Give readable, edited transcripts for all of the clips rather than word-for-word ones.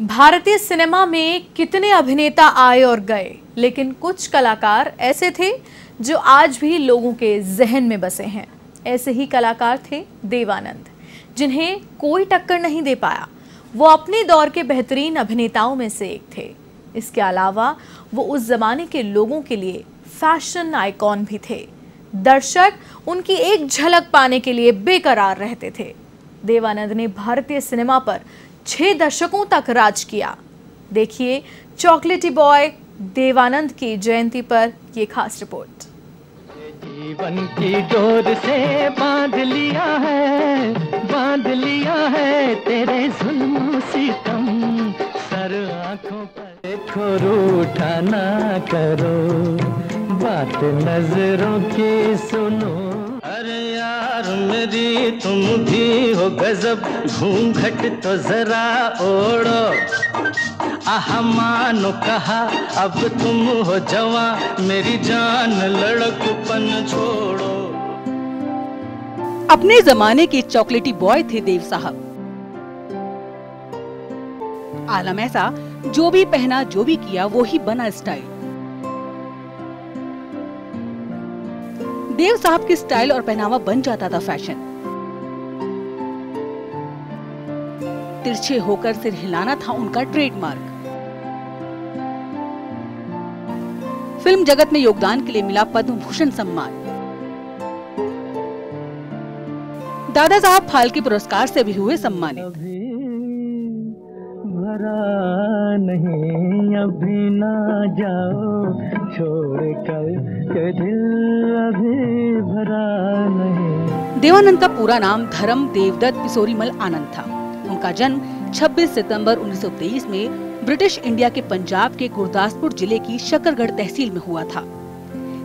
भारतीय सिनेमा में कितने अभिनेता आए और गए, लेकिन कुछ कलाकार ऐसे थे जो आज भी लोगों के जहन में बसे हैं। ऐसे ही कलाकार थे देवानंद, जिन्हें कोई टक्कर नहीं दे पाया। वो अपने दौर के बेहतरीन अभिनेताओं में से एक थे। इसके अलावा वो उस जमाने के लोगों के लिए फैशन आइकॉन भी थे। दर्शक उनकी एक झलक पाने के लिए बेकरार रहते थे। देवानंद ने भारतीय सिनेमा पर 6 दशकों तक राज किया। देखिए चॉकलेटी बॉय देवानंद की जयंती पर ये खास रिपोर्ट। जीवन की डोर से बांध लिया है तेरे जुल्म सितम, सर आंखों पर देखो रूठा ना करो, बात नजरों की सुनो। अरे यार मेरी तुम भी हो गजब, घूंघट तो जरा ओढ़ो। आहा मानो कहा अब तुम हो जवां, मेरी जान लड़कपन छोड़ो। अपने जमाने के चॉकलेटी बॉय थे देव साहब। आलम ऐसा, जो भी पहना जो भी किया वो ही बना स्टाइल। देव साहब की स्टाइल और पहनावा बन जाता था फैशन। तिरछे होकर सिर हिलाना था उनका ट्रेडमार्क। फिल्म जगत में योगदान के लिए मिला पद्म भूषण सम्मान। दादा साहब फाल्के पुरस्कार से भी हुए सम्मानित। भरा नहीं अभी ना जाओ, छोड़ कर के दिल अभी भरा नहीं। देवानंद का पूरा नाम धर्म देवदत्त पिसोरीमल आनंद था। उनका जन्म 26 सितंबर 1923 में ब्रिटिश इंडिया के पंजाब के गुरदासपुर जिले की शकरगढ़ तहसील में हुआ था।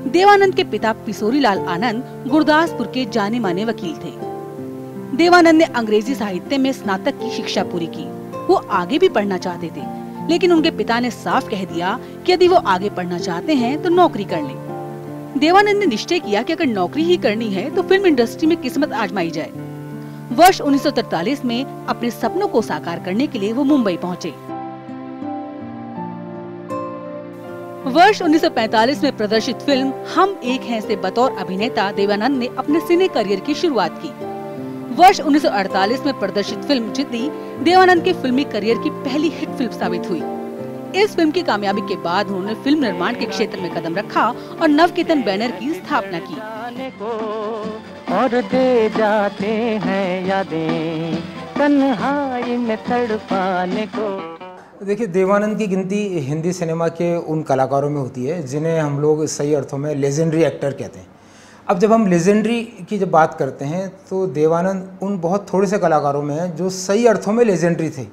देवानंद के पिता पिसोरीलाल आनंद गुरदासपुर के जाने माने वकील थे। देवानंद ने अंग्रेजी साहित्य में स्नातक की शिक्षा पूरी की। वो आगे भी पढ़ना चाहते थे, लेकिन उनके पिता ने साफ कह दिया कि यदि वो आगे पढ़ना चाहते हैं तो नौकरी कर लें। देवानंद ने निश्चय किया कि अगर नौकरी ही करनी है तो फिल्म इंडस्ट्री में किस्मत आजमाई जाए। वर्ष 1943 में अपने सपनों को साकार करने के लिए वो मुंबई पहुंचे। वर्ष 1945 में प्रदर्शित फिल्म हम एक हैं से बतौर अभिनेता देवानंद ने अपने सिने करियर की शुरुआत की। वर्ष 1948 में प्रदर्शित फिल्म जिद्दी देवानंद के फिल्मी करियर की पहली हिट फिल्म साबित हुई। इस फिल्म की कामयाबी के बाद उन्होंने फिल्म निर्माण के क्षेत्र में कदम रखा और नवकेतन बैनर की स्थापना की। और दे जाते हैं यादें तन्हाई में तड़पाने को। देखिए, देवानंद की गिनती हिंदी सिनेमा के उन कलाकारों में होती है जिन्हें हम लोग सही अर्थों में लेजेंडरी एक्टर कहते हैं। अब जब हम लेजेंडरी की जब बात करते हैं तो देवानंद उन बहुत थोड़े से कलाकारों में हैं जो सही अर्थों में लेजेंडरी थे।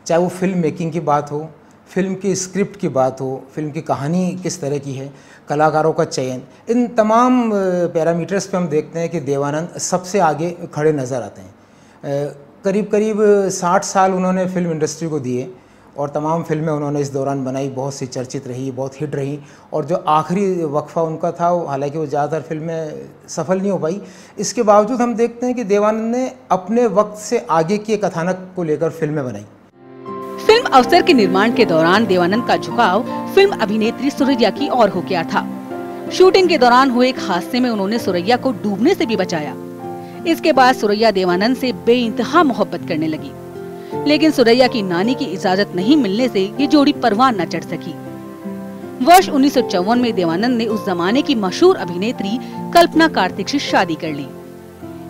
चाहे वो फिल्म मेकिंग की बात हो, फिल्म की स्क्रिप्ट की बात हो, फिल्म की कहानी किस तरह की है, कलाकारों का चयन, इन तमाम पैरामीटर्स पे हम देखते हैं कि देवानंद सबसे आगे खड़े नज़र आते हैं। करीब करीब 60 साल उन्होंने फिल्म इंडस्ट्री को दिए और तमाम फिल्में उन्होंने इस दौरान बनाई, बहुत सी चर्चित रही, बहुत हिट रही। और जो आखिरी वक्फा उनका था, हालांकि वो ज़्यादातर फिल्में सफल नहीं हो पाई, इसके बावजूद हम देखते हैं कि देवानंद ने अपने वक्त से आगे के कथानक को लेकर फिल्में बनाई। फिल्म अवसर के निर्माण के दौरान देवानंद का झुकाव फिल्म अभिनेत्री सुरैया की ओर हो गया था। शूटिंग के दौरान हुए एक हादसे में उन्होंने सुरैया को डूबने से भी बचाया। इसके बाद सुरैया देवानंद से बेइंतहा मोहब्बत करने लगी, लेकिन सुरैया की नानी की इजाजत नहीं मिलने से ये जोड़ी परवान न चढ़ सकी। वर्ष 1954 में देवानंद ने उस जमाने की मशहूर अभिनेत्री कल्पना कार्तिक से शादी कर ली।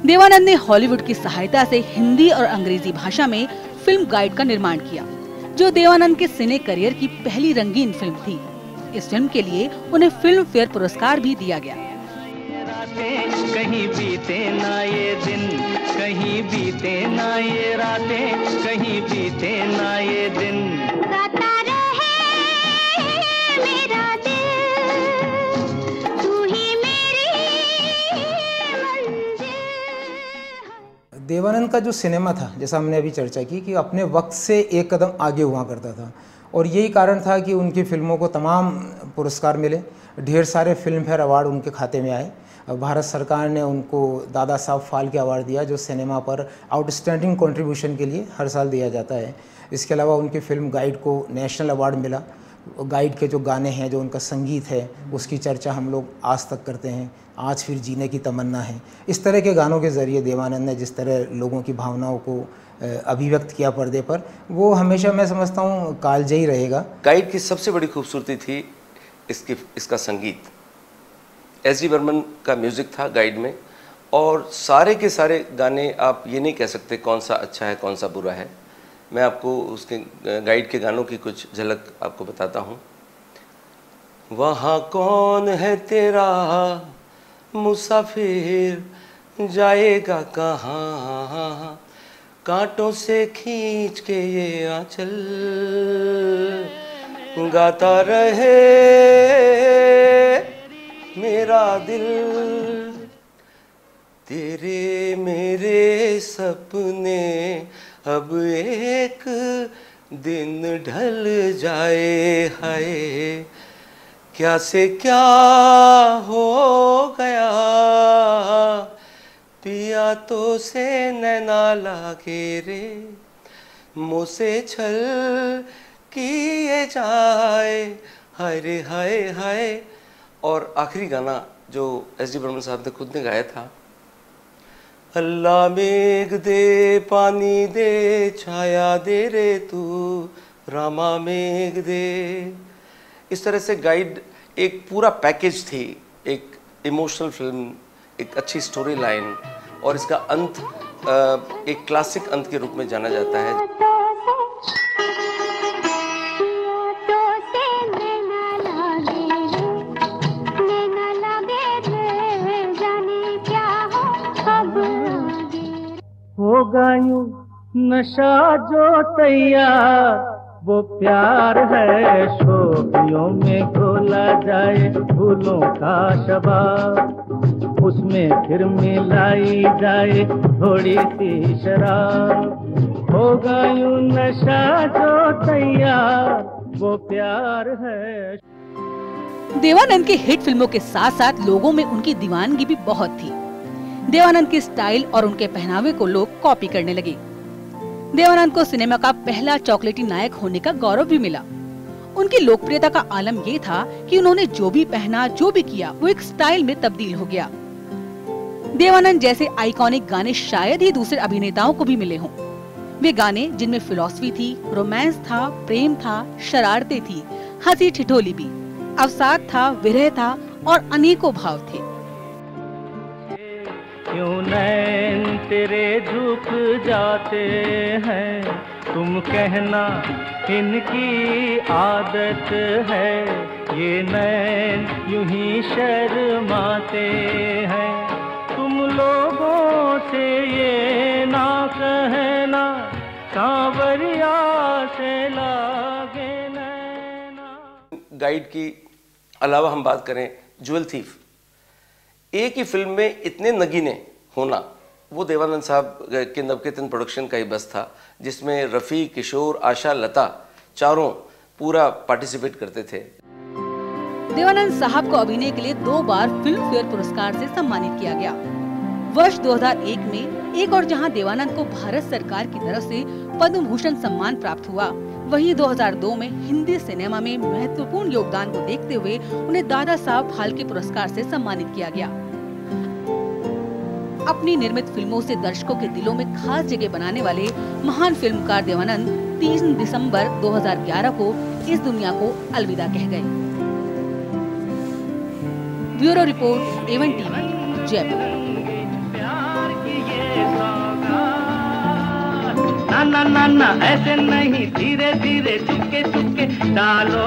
देवानंद ने हॉलीवुड की सहायता से हिंदी और अंग्रेजी भाषा में फिल्म गाइड का निर्माण किया, जो देवानंद के सिने करियर की पहली रंगीन फिल्म थी। इस फिल्म के लिए उन्हें फिल्म फेयर पुरस्कार भी दिया गया। कहीं बीते ना ये दिन, कहीं बीते ना ये रातें, कहीं बीते ना ये दिन। गाता रहे मेरा दिल, तू ही मेरी मंजिल। देवानंद का जो सिनेमा था, जैसा हमने अभी चर्चा की, कि अपने वक्त से एक कदम आगे हुआ करता था और यही कारण था कि उनकी फिल्मों को तमाम पुरस्कार मिले। ढेर सारे फिल्म फेयर अवार्ड उनके खाते में आए। भारत सरकार ने उनको दादा साहब फाल्के अवार्ड दिया, जो सिनेमा पर आउटस्टैंडिंग कंट्रीब्यूशन के लिए हर साल दिया जाता है। इसके अलावा उनकी फिल्म गाइड को नेशनल अवार्ड मिला। गाइड के जो गाने हैं, जो उनका संगीत है, उसकी चर्चा हम लोग आज तक करते हैं। आज फिर जीने की तमन्ना है। इस तरह के गानों के ज़रिए देवानंद ने जिस तरह लोगों की भावनाओं को अभिव्यक्त किया पर्दे पर, वो हमेशा मैं समझता हूँ कालजयी रहेगा। गाइड की सबसे बड़ी खूबसूरती थी इसका संगीत। एस.डी. बर्मन का म्यूज़िक था गाइड में, और सारे के सारे गाने आप ये नहीं कह सकते कौन सा अच्छा है कौन सा बुरा है। मैं आपको उसके गाइड के गानों की कुछ झलक आपको बताता हूँ। वहाँ कौन है तेरा मुसाफिर जाएगा कहाँ, कांटों से खींच के ये आंचल गाता रहे मेरा दिल, तेरे मेरे सपने अब एक दिन ढल जाए, हाय क्या से क्या हो गया, पिया तो से नैना लागे रे, मुँह से छल किए जाए, हाय रे हाय हाय। और आखिरी गाना जो एस.डी. बर्मन साहब ने खुद ने गाया था, अल्लाह मेघ दे पानी दे छाया दे रे तू रामा मेघ दे। इस तरह से गाइड एक पूरा पैकेज थी, एक इमोशनल फिल्म, एक अच्छी स्टोरी लाइन, और इसका अंत एक क्लासिक अंत के रूप में जाना जाता है। होगा यूं नशा जो तैयार, वो प्यार है शोखियों में घोला जाए फूलों का शबाब, उसमें फिर मिलाई जाए थोड़ी सी शराब। होगा यूं नशा जो तैयार, वो प्यार है। देवानंद के हिट फिल्मों के साथ साथ लोगों में उनकी दीवानगी भी बहुत थी। देवानंद के स्टाइल और उनके पहनावे को लोग कॉपी करने लगे। देवानंद को सिनेमा का पहला चॉकलेटी नायक होने का गौरव भी मिला। उनकी लोकप्रियता का आलम ये था कि उन्होंने जो भी पहना, जो भी किया, वो एक स्टाइल में तब्दील हो गया। देवानंद जैसे आइकॉनिक गाने शायद ही दूसरे अभिनेताओं को भी मिले हों। वे गाने जिनमें फिलॉसफी थी, रोमांस था, प्रेम था, शरारतें थी, हंसी ठिठोली भी, अवसाद था, विरह था और अनेकों भाव थे। क्यों नैन तेरे झुक जाते हैं, तुम कहना इनकी आदत है, ये नैन यूं ही शर्माते हैं, तुम लोगों से ये ना कहना, सांवरिया से लागे नैना। गाइड की अलावा हम बात करें ज्वेल थीफ, एक ही फिल्म में इतने नगीने होना, वो देवानंद साहब के नवकेतन प्रोडक्शन का ही बस था, जिसमें रफ़ी, किशोर, आशा, लता चारों पूरा पार्टिसिपेट करते थे। देवानंद साहब को अभिनय के लिए 2 बार फिल्म फेयर पुरस्कार से सम्मानित किया गया। वर्ष 2001 में एक और जहां देवानंद को भारत सरकार की तरफ से पद्म भूषण सम्मान प्राप्त हुआ, वहीं 2002 में हिंदी सिनेमा में महत्वपूर्ण योगदान को देखते हुए उन्हें दादा साहब फाल्के पुरस्कार से सम्मानित किया गया। अपनी निर्मित फिल्मों से दर्शकों के दिलों में खास जगह बनाने वाले महान फिल्मकार देवानंद 3 दिसंबर 2011 को इस दुनिया को अलविदा कह गए। Bureau report, A1 TV, Jaipur. ना ना ना ना ऐसे नहीं, धीरे धीरे चुपके चुपके डालो